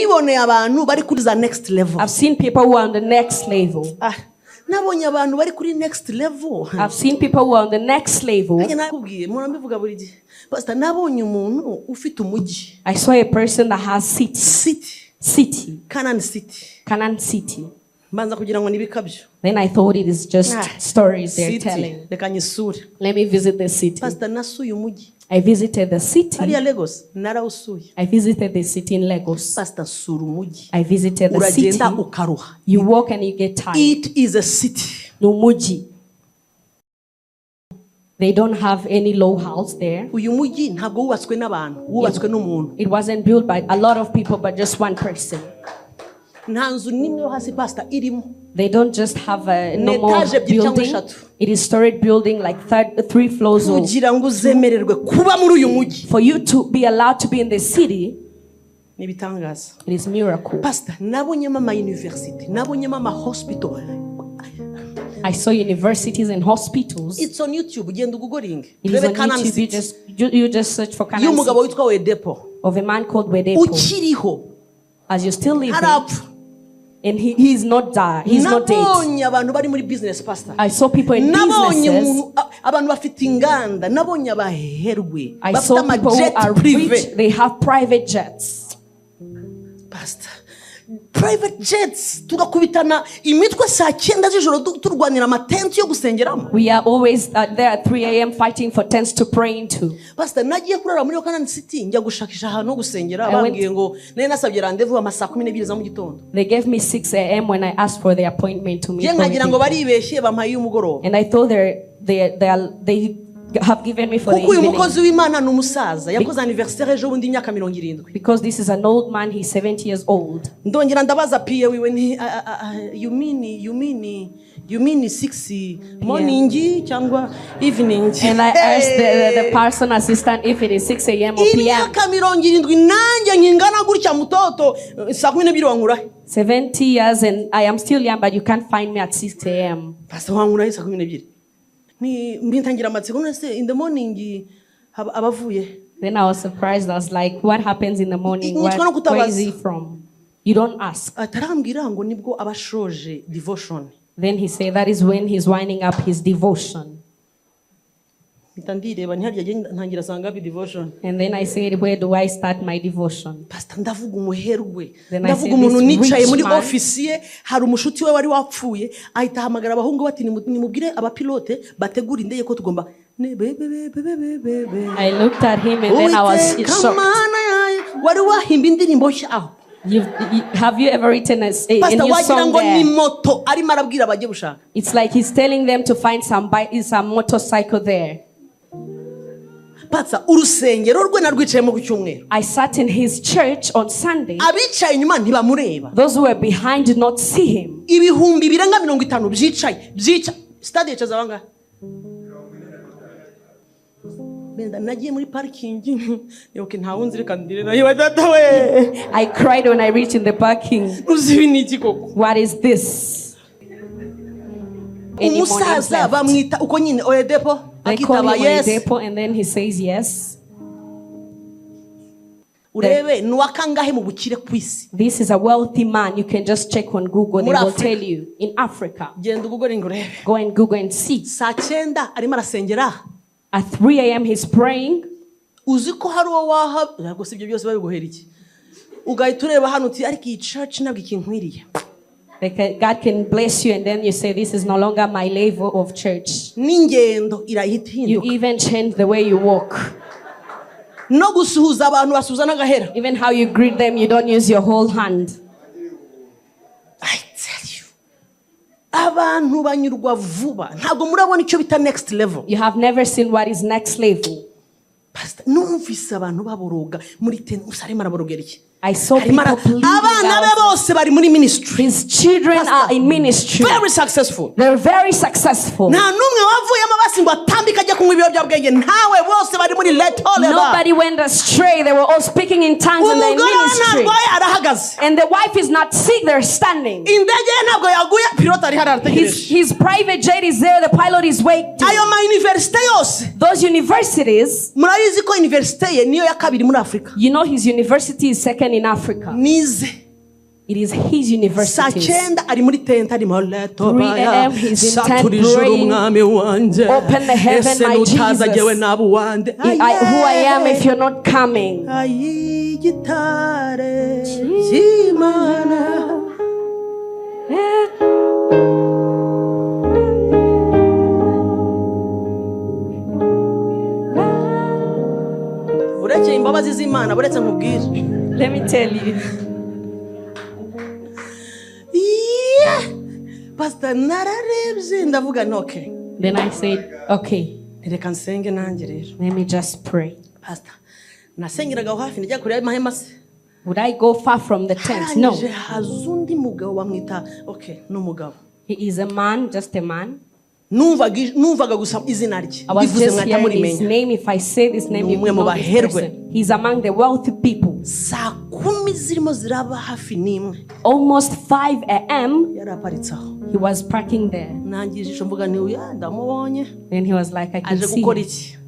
niboneye abantu bari kuri za next level. I've seen people who are on the next level. Nabonye abantu bari kuri next level. I've seen people who are on the next level. Nakubwiye murambivuga buri gihe. Pastor, nabonye umuntu ufite umujyi. I saw a person that has city. Canaan City. Mbanza kugira ngo nibikabyo. Then I thought it is just stories they're telling. Reka nyisure. Let me visit the city. Pastor, nasuye umujyi. I visited the city. Hariya Lagos narawusuye. I visited the city in Lagos. Pastor, sura umujyi. I visited the city. Uragenda ukaruha. You walk and you get tired. It is a city. N'umujyi. They don't have any low house there. Uyu mujyi ntabwo wubatswe n'abantu, wubatswe n'umuntu. It wasn't built by a lot of people but just one person. Nta nzu nimwe yo hasi pastor irimo. They don't just have a normal building. It is storied building like 3 floors. Kugira ngo uzemererwe kuba muri uyu mujyi. For you to be allowed to be in the city. Nibitangaza. It is miracle. Pastor, nabonye mama university, nabonye mama hospital. I saw universities and hospitals. It's on YouTube. Genda googling. It is on YouTube. You just search for Canaan City. Umugabo witwa Wedepo. Of a man called Wedepo. Ukiriho. As you still living. And he's not dead. He's not dead. Nabonye abantu bari muri business, pastor. I saw people in businesses. Abantu bafite inganda. Nabonye abaherwe. I saw people who are rich. They have private jets. Pastor. Private jets. Tugakubitana imitwe saa 9 z'ijoro turwanira amatenti yo gusengeramo. We are always there at 3 a.m. fighting for tents to pray into. Pastor, nagiye kurara muri Canaan City njya gushakisha ahantu ho gusengera bambwiye ngo nari nasabye rendezvous ama saa 12 za mu gitondo. They gave me 6 a.m. when I asked for the appointment to meet. Je nkagira ngo baribeshye bampaye umugoroba. And I thought they have given me for the evening. Umukozi w'Imana n'umusaza yakoze anniversaire ejo bundi imyaka 70. Because this is an old man, he's 70 years old. Ndongera ndabaza PA wiwe ni you mean 6 morning cyangwa evening. And I asked the person assistant if it is 6 a.m. or p.m. Imyaka 70 nanjye nkingana gutya mutoto saa 12 wankura. 70 years and I am still young but you can't find me at 6 a.m. Pastor wankura saa 12. Ni mbintangira amatsiko nese in the morning abavuye. Then I was surprised. I was like, what happens in the morning? Where is he from? You don't ask. Atarambwira ngo nibwo abashoje devotion. Then he said that is when he's winding up his devotion. Ntandireba ntihari ntangira sanga devotion. And then I said, where do I start my devotion? Pastor, ndavuga umuherwe. Ndavuga umuntu nicaye muri office ye hari umushuti we wari wapfuye ahita hamagara abahungu bati nimubwire abapilote bategura indege ko tugomba. I looked at him and then I was shocked. Wari wahimba indirimbo nshya. Have you ever written a new song there? It's like he's telling them to find some motorcycle there. I sat in his church on Sunday. Those who were behind did not see him. I cried when I reached in the parking. What is this? They call him Oyedepo and then he says yes. This is a wealthy man. You can just check on Google. They will tell you. In Africa. Go and Google and see. At 3 a.m. he's praying. God can bless you and then you say this is no longer my level of church. You even change the way you walk. Even how you greet them, you don't use your whole hand. I tell you. Abantu banyurwa vuba ntago murabona icyo bita next level. You have never seen what is next level. Pastor, numvise abantu baboroga muri usarema araborogera iki? I saw people pleading out. His children Pastor, are in ministry. Very successful. They're very successful. Nobody went astray. They were all speaking in tongues and they're in ministry. ahagaze. And the wife is not sitting there standing. Indege ye ntabwo yaguye, pilot ari hari arategereje. His private jet is there, the pilot is waiting. Ayo ma university yose. Those universities, murabizi ko university ye niyo ya kabiri muri Afrika. You know his university is second in Africa. Nize. It is his university. 9 ari muri tent ari mo leto baya. 3 a.m. he's in tent praying. Open the heaven, my Jesus. Who I am if you're not coming. Gitare Iby'Imana. Uretse imbabazi z'Imana, uretse nkubwire. Let me tell you. Pastor nararebye ndavuga okay. Then I said, okay. Reka nsenge nanjye rero. Let me just pray. Pastor, nasengeraga hafi njya kure y'amahema se. Would I go far from the tent? No. Hazundi mugabo bamwita okay, n'umugabo. He is a man, just a man. Numvaga gusa izina rye. I was just hearing his name. If I say this name, you will know this person. He's among the wealthy people. Saa 10 zirimo ziraba hafi n'imwe. Almost 5 a.m. yaraparitsaho. He was parking there. Nangije mvuga ni uya ndamubonye. Then he was like, I can see.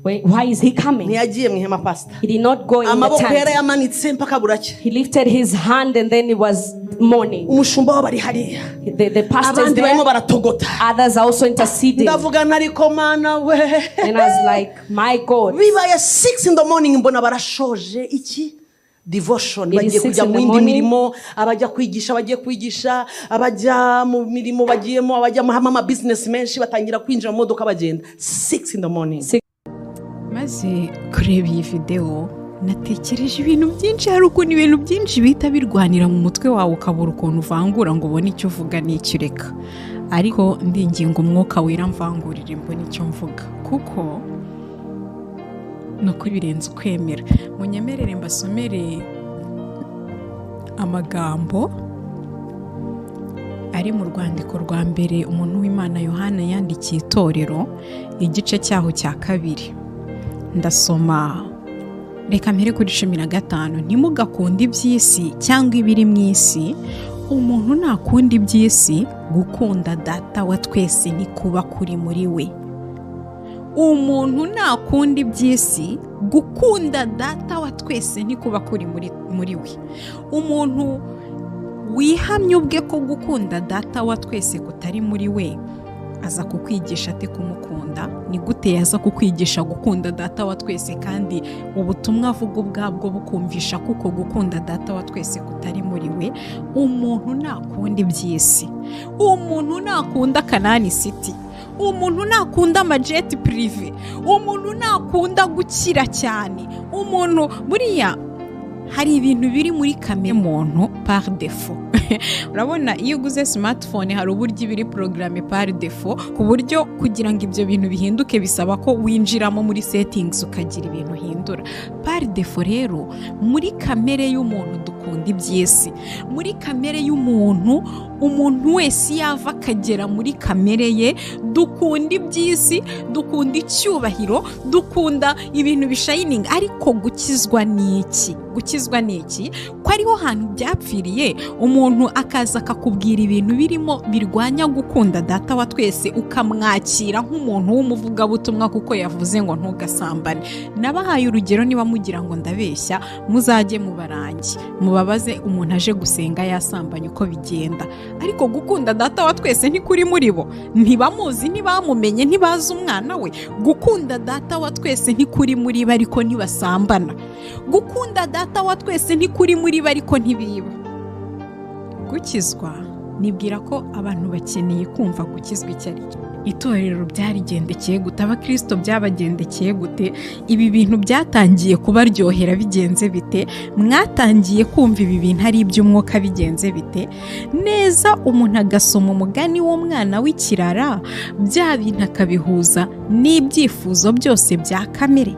Wait, why is he coming? Ntiyagiye mu ihema pastor. He did not go in the amaboko tent. yari yamanitse mpaka buracya. He lifted his hand and then it was morning. Umushumba wabari hariya. The pastors there. Barimo baratogota. Others are also interceding. Ndavuga nariko mana we. And I was like, my God. Bibaye 6 in the morning mbona barashoje iki? Devotion bagiye kujya mu indi mirimo, abajya kwigisha bagiye kwigisha, abajya mu mirimo bagiyemo, abajya mu hama business menshi batangira kwinjira mu modoka bagenda 6 in the morning. Maze kureba iyi video natekereje ibintu byinshi, hari ukuntu ibintu byinshi bihita birwanira mu mutwe wawe ukabura ukuntu uvangura ngo ubone icyo uvuga n'icyo ureka, ariko ndinginga umwuka wera mvangurire mbone icyo mvuga kuko nuko birenze ukwemera. Munyemerere mbasomere amagambo ari mu rwandiko rwa mbere umuntu w'Imana Yohana yandikiye itorero, igice cyaho cya 2. Ndasoma, reka mpere kuri 15. Ntimugakunde iby'isi cyangwa ibiri mu isi. Umuntu nakunda iby'isi, gukunda Data wa twese ntikuba kuri muri we. Umuntu nakunda iby'isi, gukunda Data wa twese ntikuba kuri muri we. Umuntu wihamye ubwe ko gukunda Data wa twese kutari muri we, aza kukwigisha ate kumukunda? Ni gute yaza kukwigisha gukunda Data wa twese kandi ubutumwa avuga ubwabwo bukumvisha kuko gukunda Data wa twese kutari muri we? Umuntu nakunda iby'isi, umuntu nakunda Kanani City, umuntu nakunda amajeti prive, umuntu nakunda gukira cyane, umuntu buriya hari ibintu biri muri kamere muntu par défaut. Urabona iyo uguze smartphone hari uburyo biri programme par défaut, ku buryo kugira ngo ibyo bintu bihinduke bisaba ko winjiramo muri settings ukagira ibintu hindura. Par défaut rero muri kamere y'umuntu dukunda iby'isi, muri kamere y'umuntu, umuntu wese yava akagera muri kamere ye, dukunda iby'isi, dukunda icyubahiro, dukunda ibintu bishining. Ariko gukizwa ni iki? Gukizwa ni iki? Ko ariho hantu byapfiriye, umuntu akaza akakubwira ibintu birimo birwanya gukunda Data wa twese, ukamwakira nk'umuntu w'umuvugabutumwa kuko yavuze ngo ntugasambane. Nabahaye urugero, niba mugira ngo ndabeshya muzajye mu barangi mubabaze umuntu aje gusenga yasambanye uko bigenda. Ariko gukunda Data wa twese ntikuri muri bo, ntibamuzi, ntibamumenye, ntibazi umwana we. Gukunda Data wa twese ntikuri muri bo ariko ntibasambana. Gukunda Data wa twese ntikuri muri bo ariko ntibiba. Gukizwa, nibwira ko abantu bakeneye kumva gukizwa icyo ari cyo. Itorero byarigendekeye gute? Abakristo byabagendekeye gute? Ibi bintu byatangiye kubaryohera bigenze bite? Mwatangiye kumva ibi bintu ari iby'umwuka bigenze bite? Neza umuntu agasoma umugani w'umwana w'ikirara, bya bintu akabihuza n'ibyifuzo byose bya kamere.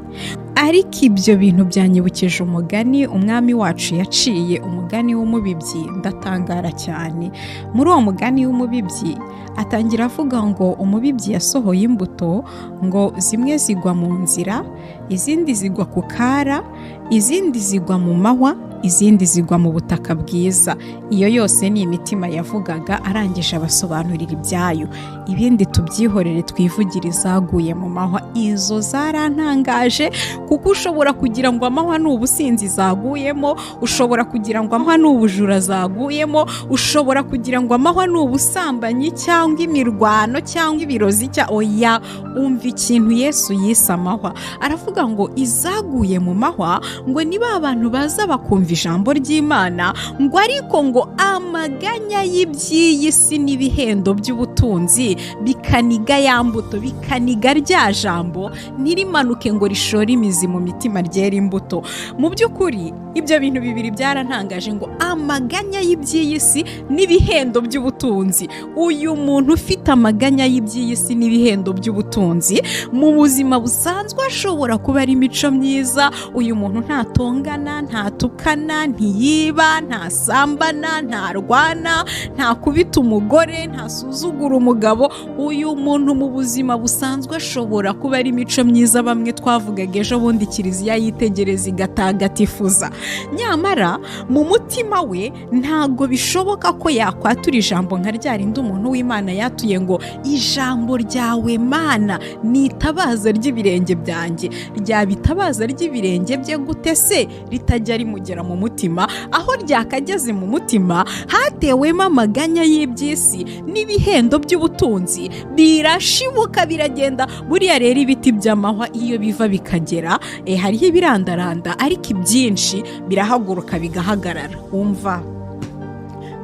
Ariko ibyo bintu byanyibukije umugani umwami wacu yaciye, umugani w'umubibyi. Ndatangara cyane. Muri uwo mugani w'umubibyi atangira avuga ngo umubibyi yasohoye imbuto, ngo zimwe zigwa mu nzira, izindi zigwa ku kara, izindi zigwa mu mahwa, izindi zigwa mu butaka bwiza. Iyo yose ni imitima yavugaga, arangije abasobanurira ibyayo. Ibindi tubyihorere twivugire izaguye mu mahwa. Izo zarantangaje, kuko ushobora kugira ngo amahwa ni ubusinzi zaguyemo, ushobora kugira ngo amahwa ni ubujura zaguyemo, ushobora kugira ngo amahwa ni ubusambanyi cyangwa imirwano cyangwa ibirozi oya. Umva ikintu Yesu yise amahwa. Aravuga ngo izaguye mu mahwa ngo niba abantu baza bakumva ijambo ry'Imana, ngo ariko ngo amaganya y'iby'iyi si n'ibihendo by'ubutunzi bikaniga ya mbuto, bikaniga rya jambo, ntirimanuke ngo rishore imizi mu mitima ryera imbuto. Mu by'ukuri ibyo bintu bibiri byarantangaje, ngo amaganya y'iby'iyi si n'ibihendo by'ubutunzi. Uyu muntu ufite amaganya y'iby'iyi si n'ibihendo by'ubutunzi mu buzima busanzwe ashobora kuba ari imico myiza. Uyu muntu ntatongana, ntatukana, ntiyiba, ntasambana, ntarwana, ntakubita umugore, ntasuzugura umugabo. Uyu muntu mu buzima busanzwe ashobora kuba ari imico myiza bamwe twavugaga ejo bundi kiliziya yitegereza igatagatifuza. Nyamara mu mutima we ntago bishoboka ko yakwatura ijambo nka rya rindi umuntu w'Imana yatuye ngo ijambo ryawe Mana ni itabaza ry'ibirenge byanjye. Ryaba itabaza ry'ibirenge bye gute se ritajya rimugera mu mutima? Aho ryakageze mu mutima hatewemo amaganya y'iby'isi n'ibihendo by'ubutunzi, birashibuka biragenda. Buriya rero ibiti by'amahwa iyo biva bikagera hariho ibirandaranda, ariko ibyinshi birahaguruka bigahagarara. Umva,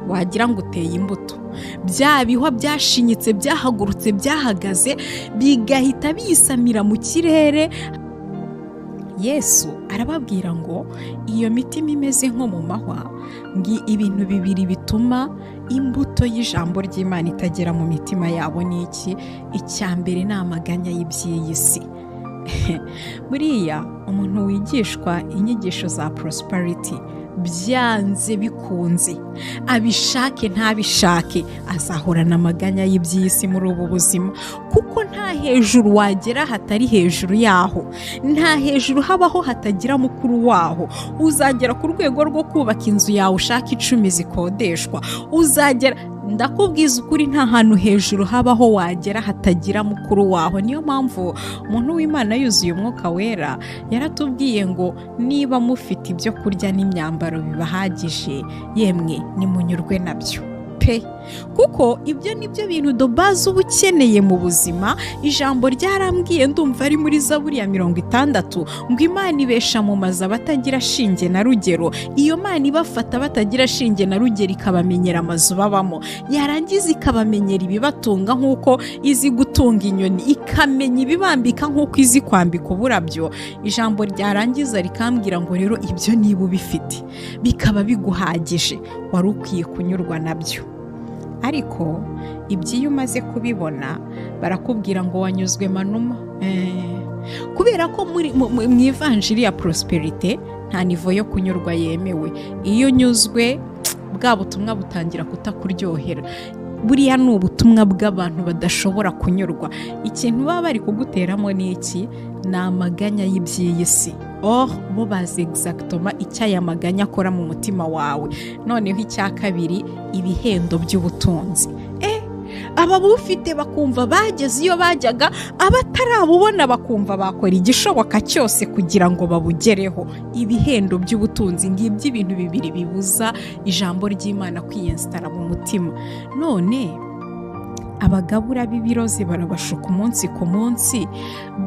wagira ngo uteye imbuto. Bya bihwa byashinyitse, byahagurutse, byahagaze, bigahita bisamira mu kirere. Yesu arababwira ngo iyo mitima imeze nko mu mahwa, ibintu bibiri bituma imbuto y'ijambo ry'Imana itagera mu mitima yabo ni iki? Icya mbere ni amaganya y'iby'iyi si. Buriya umuntu wigishwa inyigisho za prosperity, byanze bikunze, abishake ntabishake, azahorana amaganya y'iby'isi muri ubu buzima. Kuko nta hejuru wagera hatari hejuru yaho, nta hejuru habaho hatagira mukuru waho. Uzagera ku rwego rwo kubaka inzu yawe ushaka 10 zikodeshwa, uzagera, ndakubwiza ukuri, nta hantu hejuru habaho wagera hatagira mukuru waho. Niyo mpamvu umuntu w'Imana yuzuye umwuka wera yaratubwiye ngo niba mufite ibyo kurya n'imyambaro bibahagije, yemwe nimunyurwe nabyo pe, kuko ibyo nibyo bintu dobaza uba ukeneye mu buzima. Ijambo ryarambwiye, ndumva ari muri Zaburi ya 60, ngo Imana ibesha mu mazu abatagira shinge na rugero. Iyo Mana ibafata batagira shinge na rugero ikabamenyera amazu babamo, yarangiza ikabamenyera ibibatunga nk'uko izi gutunga inyoni, ikamenya ibibambika nk'uko izi kwambika uburabyo. Ijambo ryarangiza rikambwira ngo rero ibyo niba ubifite bikaba biguhagije, wari ukwiye kunyurwa nabyo. Ariko ibyo umaze kubibona barakubwira ngo wanyuzwe manuma. Kubera ko mu ivanjiri ya prosperity nta nivo yo kunyurwa yemewe. Iyo unyuzwe, bwa butumwa butangira kutakuryohera. Buriya ni ubutumwa bw'abantu badashobora kunyurwa. Ikintu baba bari kuguteramo ni iki? Ni amaganya y'iby'iyi si. Bo bazi exactement icyo aya maganya akora mu mutima wawe. Noneho icya kabiri, ibihendo by'ubutunzi. Ababufite bakumva bageze iyo bajyaga, abatarabubona bakumva bakora igishoboka cyose kugira ngo babugereho. Ibihendo by'ubutunzi ngibyo ibintu bibiri bibuza ijambo ry'Imana kwiyensitara mu mutima. None abagabura b'ibirozi barabashuka umunsi ku munsi,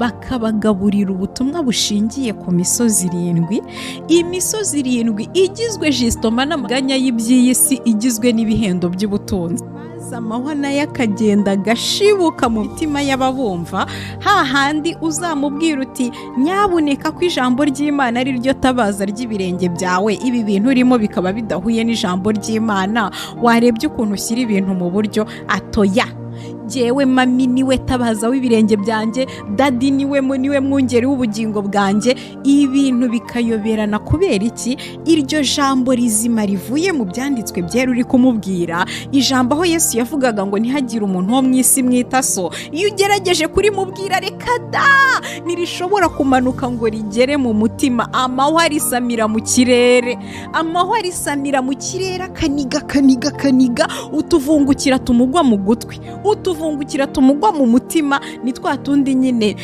bakabagaburira ubutumwa bushingiye ku misozi 7. Imisozi 7 igizwe jistoma n'amaganya y'iby'iyi si, igizwe n'ibihendo by'ubutunzi. Amahwa nayo akagenda gashibuka mu mitima y'ababumva. Hahandi uzamubwira uti nyabuneka ko ijambo ry'Imana ari ryo tabaza ry'ibirenge byawe, ibi bintu urimo bikaba bidahuye n'ijambo ry'Imana, warebye ukuntu ushyira ibintu mu buryo. Atoya, jyewe mami niwe tabaza w'ibirenge byanjye, dadi niwe mwungeri w'ubugingo bwanjye. Ibintu bikayoberana kubera iki? Iryo jambo rizima rivuye mu byanditswe byera uri kumubwira, ijambo aho Yesu yavugaga ngo ntihagire umuntu wo mu isi mwita so, iyo ugerageje kurimubwira reka da ntirishobora kumanuka ngo rigere mu mutima. Amahwa arisamira mu kirere, amahwa arisamira mu kirere, kaniga utuvungukira tumugwa mu gutwi, utuvungukira tumugwa mu mutima. Ni twa tundi nyine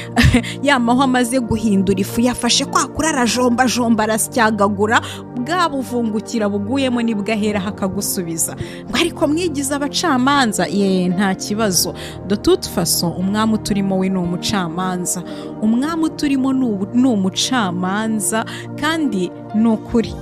ya mahwa amaze guhindura ifu yafashe kwa kurara jomba arasyagagura, bwa buvungukira buguyemo nibwahera hakagusubiza. Ariko mwigize abacamanza, nta kibazo. De toute façon umwami turimo we ni umucamanza, umwami turimo ni umucamanza, kandi ni ukuri